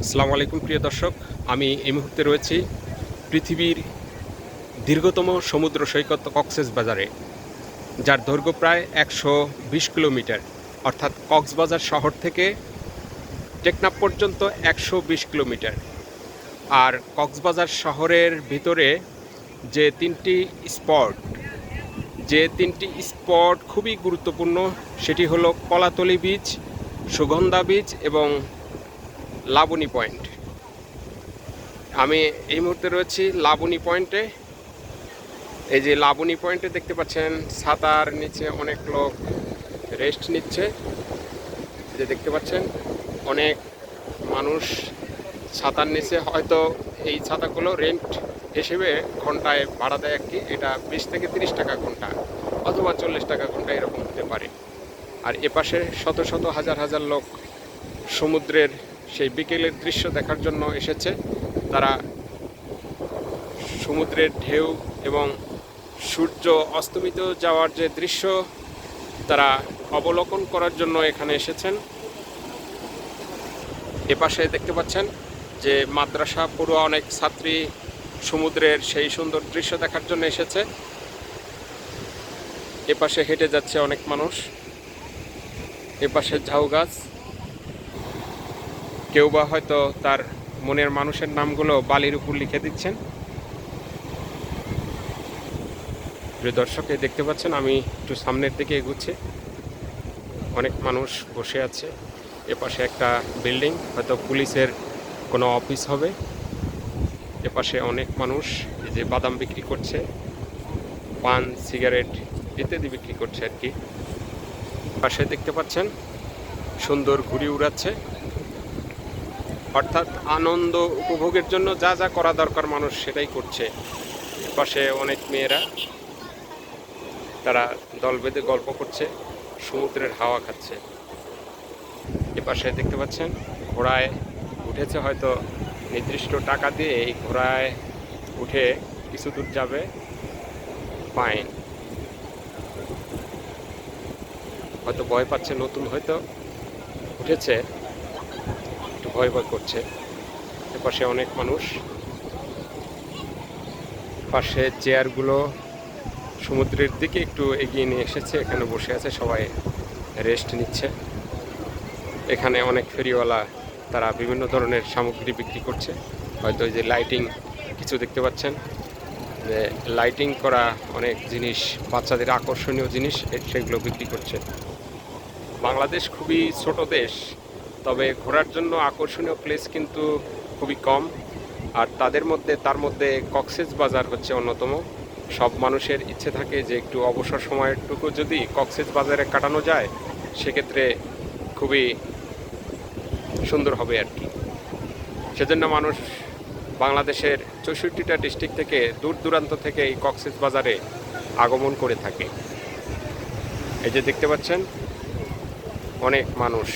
আসসালামু আলাইকুম প্রিয় দর্শক, আমি এই মুহূর্তে রয়েছি পৃথিবীর দীর্ঘতম সমুদ্র সৈকত কক্সবাজারে, যার দৈর্ঘ্য প্রায় 120 কিলোমিটার। অর্থাৎ কক্সবাজার শহর থেকে টেকনাফ পর্যন্ত 120 কিলোমিটার। আর কক্সবাজার শহরের ভিতরে যে তিনটি স্পট খুবই গুরুত্বপূর্ণ, সেটি হলো কলাতলি বিচ, সুগন্ধা বিচ এবং লাবণী পয়েন্ট। আমি এই মুহূর্তে রয়েছি লাবণী পয়েন্টে। এই যে লাবণী পয়েন্টে দেখতে পাচ্ছেন ছাতার নিচে অনেক লোক রেস্ট নিচ্ছে। যে দেখতে পাচ্ছেন অনেক মানুষ ছাতার নিচে, হয়তো এই ছাতাগুলো রেন্ট হিসেবে ঘন্টায় ভাড়া দেয় আর কি। এটা 20 থেকে 30 টাকা ঘন্টা অথবা 40 টাকা ঘন্টা এরকম হতে পারে। আর এপাশে শত শত হাজার হাজার লোক সমুদ্রের সেই বিকেলের দৃশ্য দেখার জন্য এসেছে। তারা সমুদ্রের ঢেউ এবং সূর্য অস্তমিত যাওয়ার যে দৃশ্য তারা অবলোকন করার জন্য এখানে এসেছেন। এপাশে দেখতে পাচ্ছেন যে মাদ্রাসা পড়ুয়া অনেক ছাত্রী সমুদ্রের সেই সুন্দর দৃশ্য দেখার জন্য এসেছে। এপাশে হেঁটে যাচ্ছে অনেক মানুষ। এপাশে ঝাউ গাছ, কেউ বা হয়তো তার মনের মানুষের নামগুলো বালির উপর লিখে দিচ্ছেন। প্রিয় দর্শক, দেখতে পাচ্ছেন আমি একটু সামনের দিকে এগুচ্ছি, অনেক মানুষ বসে আছে। এপাশে একটা বিল্ডিং, হয়তো পুলিশের কোনো অফিস হবে। এপাশে অনেক মানুষ এই যে বাদাম বিক্রি করছে, পান, সিগারেট ইত্যাদি বিক্রি করছে আর কি। পাশে দেখতে পাচ্ছেন সুন্দর ঘুড়ি উড়াচ্ছে। অর্থাৎ আনন্দ উপভোগের জন্য যা যা করা দরকার মানুষ সেটাই করছে। পাশে অনেক মেয়েরা, তারা দল বেঁধে গল্প করছে, সমুদ্রের হাওয়া খাচ্ছে। এপাশে দেখতে পাচ্ছেন ঘোড়ায় উঠেছে, হয়তো নির্দিষ্ট টাকা দিয়ে এই ঘোড়ায় উঠে কিছু দূর যাবে। ফাইন, হয়তো ভয় পাচ্ছে, নতুন হয়তো উঠেছে, একটু ভয় ভয় করছে। এপাশে অনেক মানুষ, পাশে চেয়ারগুলো সমুদ্রের দিকে একটু এগিয়ে নিয়ে এসেছে, এখানে বসে আছে, সবাই রেস্ট নিচ্ছে। এখানে অনেক ফেরিওয়ালা, তারা বিভিন্ন ধরনের সামগ্রী বিক্রি করছে। হয়তো এই যে লাইটিং কিছু দেখতে পাচ্ছেন, যে লাইটিং করা অনেক জিনিস, বাচ্চাদের আকর্ষণীয় জিনিস, সেগুলো বিক্রি করছে। বাংলাদেশ খুবই ছোট দেশ, তবে ঘোরার জন্য আকর্ষণীয় প্লেস কিন্তু খুবই কম। আর তার মধ্যে কক্সবাজার হচ্ছে অন্যতম। সব মানুষের ইচ্ছে থাকে যে একটু অবসর সময়টুকু যদি কক্সবাজারে কাটানো যায়, সেক্ষেত্রে খুবই সুন্দর হবে আর কি। সেজন্য মানুষ বাংলাদেশের 64টা ডিস্ট্রিক্ট থেকে, দূর দূরান্ত থেকে এই কক্সবাজারে আগমন করে থাকে। এই যে দেখতে পাচ্ছেন অনেক মানুষ।